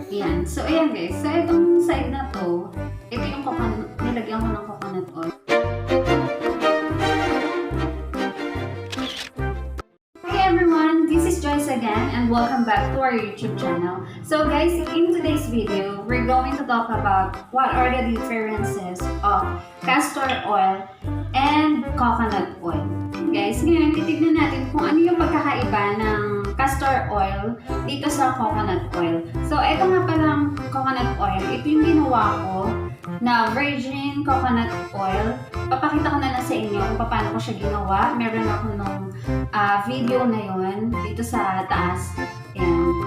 Ayan. So, ayan guys. So, itong side na to, ito yung nilagyan ko ng coconut oil. Hey everyone! This is Joicy again and welcome back to our YouTube channel. So guys, in today's video, we're going to talk about what are the differences of castor oil and coconut oil. Guys, ngayon titignan natin kung ano yung pagkakaiba ng castor oil dito sa coconut oil. So, ito nga palang coconut oil. Ito yung ginawa ko na virgin coconut oil. Papakita ko na lang sa inyo kung paano ko siya ginawa. Meron ako nung video na yon dito sa taas. Ayan.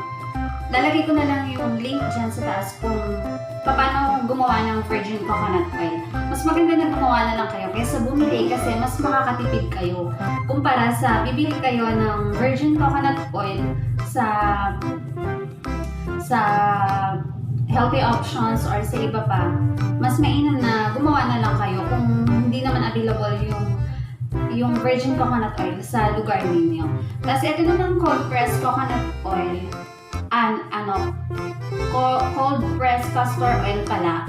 Lalagay ko na lang yung link dyan sa taas kung paano gumawa ng virgin coconut oil. Mas maganda na gumawa na lang kayo kaysa bumili kasi mas makakatipid kayo kumpara sa bibili kayo ng virgin coconut oil sa healthy options or sa iba pa. Mas mainam na gumawa na lang kayo kung hindi naman available yung virgin coconut oil sa lugar ninyo. Kasi ito naman cold pressed coconut oil cold pressed castor oil pala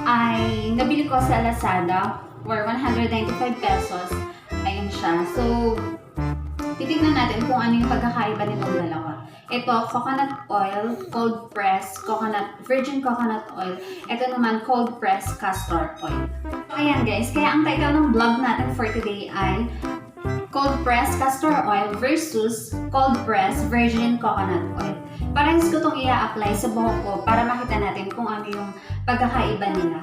ay nabili ko sa Lazada for 195 pesos. Ayun siya. So, titignan natin kung ano yung pagkakaiba nitong dalawa. Ito, coconut oil, cold pressed virgin coconut oil. Ito naman, cold pressed castor oil. So, ayan guys, kaya ang title ng vlog natin for today ay cold pressed castor oil versus cold pressed virgin coconut oil. Parehas ko itong i-apply sa buhok ko para makita natin kung ano yung pagkakaiba nila.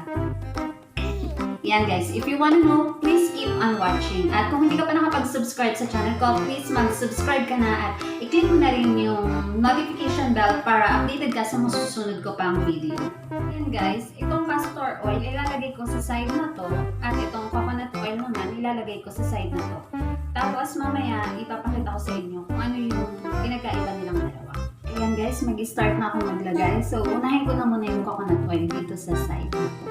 Yan guys, if you wanna know, please keep on watching. At kung hindi ka pa nakapag-subscribe sa channel ko, please mag-subscribe ka na at i-click mo na rin yung notification bell para updated ka sa masusunod ko pang video. Yan guys, itong castor oil ilalagay ko sa side na to at itong coconut oil naman ilalagay ko sa side na to. Tapos mamaya ipapakita ko sa inyo kung ano yung pinagkaiba nilang dalawa. Ayan guys, mag-start na akong maglagay. So, unahin ko na muna yung coconut oil dito sa side na to.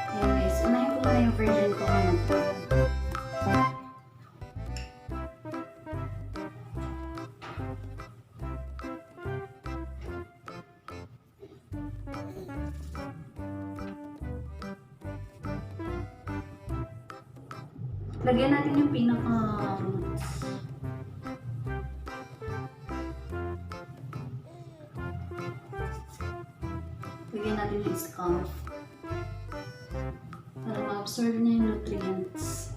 Ayan guys, unahin ko muna yung virgin coconut oil. Lagyan natin yung pinaka-roots. Lagyan natin yung scalp para ma-absorb na yung nutrients.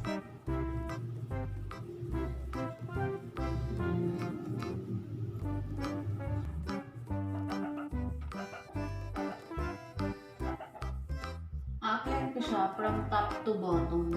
Apply ko siya from top to bottom.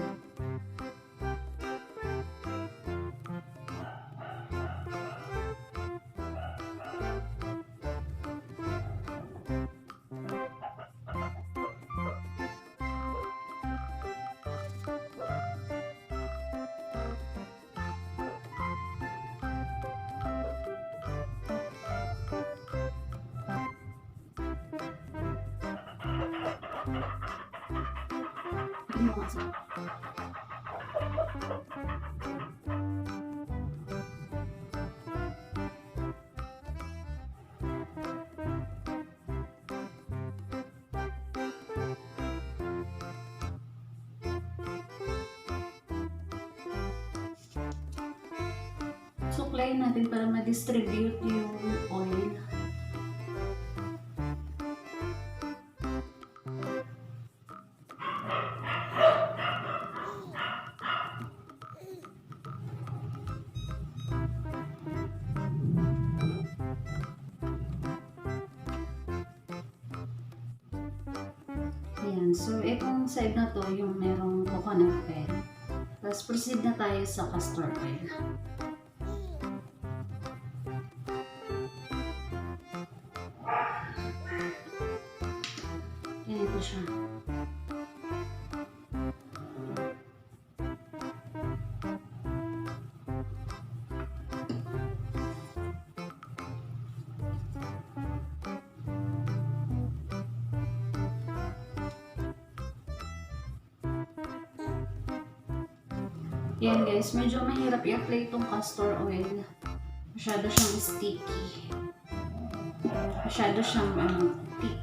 Suklayin natin para ma-distribute yung oil. Ayan, so itong side na to yung merong coconut oil. Tapos proceed na tayo sa castor oil. Ganito siya. Yan guys, medyo mahirap i-apply itong castor oil. Masyado siyang sticky. Masyado siyang thick.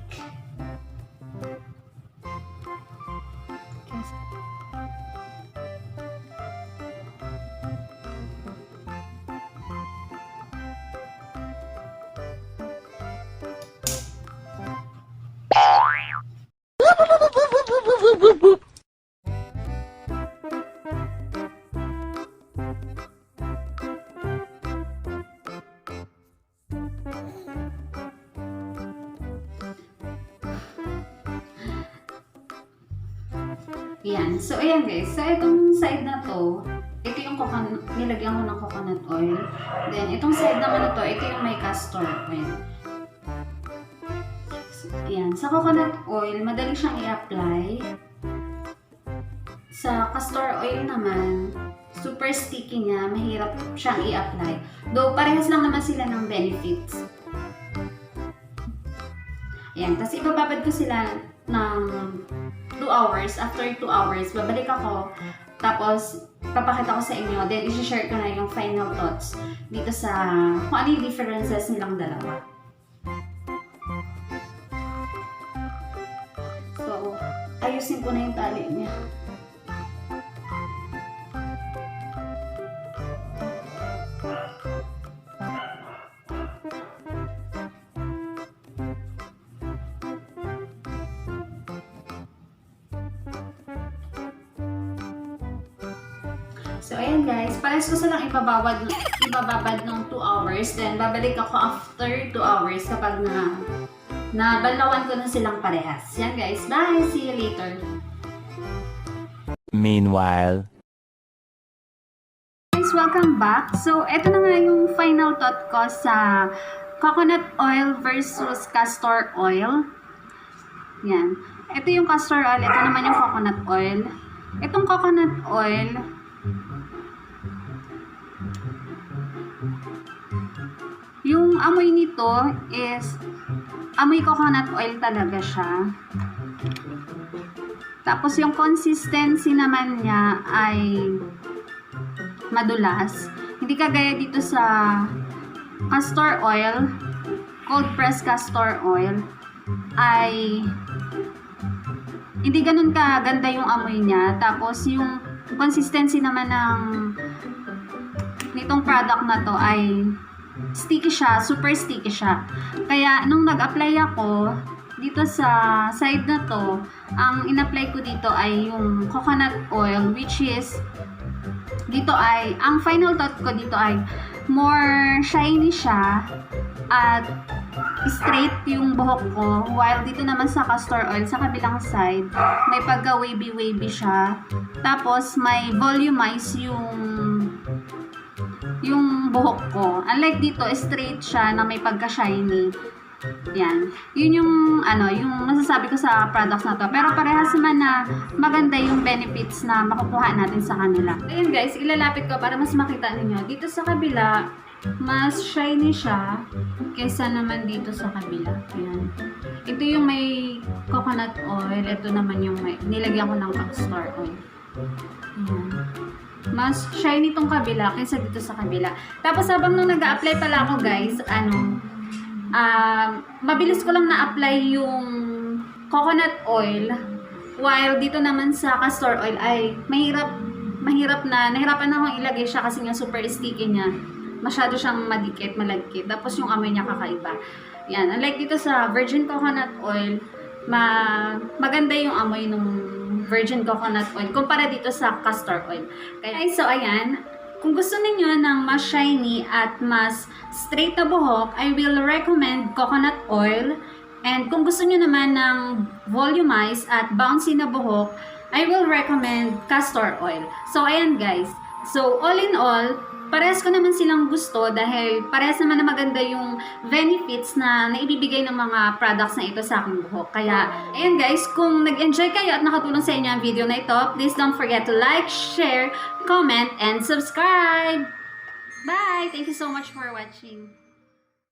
Yan. So, ayan guys. So, itong side na to, ito yung nilagyan ko ng coconut oil. Then, itong side naman na to, ito yung may castor oil. So, ayan. Sa coconut oil, madali siyang i-apply. Sa castor oil naman, super sticky niya, mahirap siyang i-apply. Though, parehas lang naman sila ng benefits. Ayan. Tapos, ibababad ko sila ng 2 hours. After 2 hours, babalik ako. Tapos, papakita ko sa inyo. Then, isi-share ko na yung final thoughts dito sa kung ano yung differences nilang dalawa. So, ayusin ko na yung tali niya. So, ayan guys, parehas ko silang ibababad ng 2 hours. Then, babalik ako after 2 hours kapag nabanlawan ko na silang parehas. Yan guys, bye! See you later! Meanwhile, Guys, welcome back! So, eto na nga yung final thought ko sa coconut oil versus castor oil. Yan. Ito yung castor oil, ito naman yung coconut oil. Itong coconut oil, yung amoy nito is amoy coconut oil talaga siya. Tapos yung consistency naman niya ay madulas. Hindi kagaya dito sa castor oil, cold pressed castor oil, ay hindi ganun kaganda yung amoy niya. Tapos yung consistency naman nitong product na to ay sticky siya, super sticky siya. Kaya nung nag-apply ako dito sa side na to, ang in-apply ko dito ay yung coconut oil, which is dito ay, ang final thought ko dito ay more shiny siya at straight yung buhok ko, while dito naman sa castor oil sa kabilang side may pagka wavy siya, tapos may volumize yung buhok ko. Unlike dito, straight siya na may pagka-shiny. Yan. Yun yung masasabi ko sa products na to. Pero parehas naman na maganda yung benefits na makukuha natin sa kanila. Ayun guys, ilalapit ko para mas makita ninyo. Dito sa kabila, mas shiny siya kaysa naman dito sa kabila. Ayan. Ito yung may coconut oil. Ito naman yung may nilagyan ko ng castor oil. Ayan. Mas shiny tong kabila kaysa dito sa kabila. Tapos habang nung nag-a-apply pala ako guys, mabilis ko lang na-apply yung coconut oil, while dito naman sa castor oil ay nahirapan akong ilagay siya kasi nga super sticky niya. Masyado siyang madikit, malagkit. Tapos yung amoy niya kakaiba. Yan, unlike dito sa virgin coconut oil, maganda yung amoy nung virgin coconut oil kumpara dito sa castor oil. Kaya, so ayan, kung gusto niyo ng mas shiny at mas straight na buhok, I will recommend coconut oil. And kung gusto niyo naman ng volumized at bouncy na buhok, I will recommend castor oil. So ayan guys. So all in all, parehas ko naman silang gusto dahil parehas naman na maganda yung benefits na naibibigay ng mga products na ito sa aking buhok. Kaya, ayan guys, kung nag-enjoy kayo at nakatulong sa inyo ang video na ito, please don't forget to like, share, comment, and subscribe! Bye! Thank you so much for watching.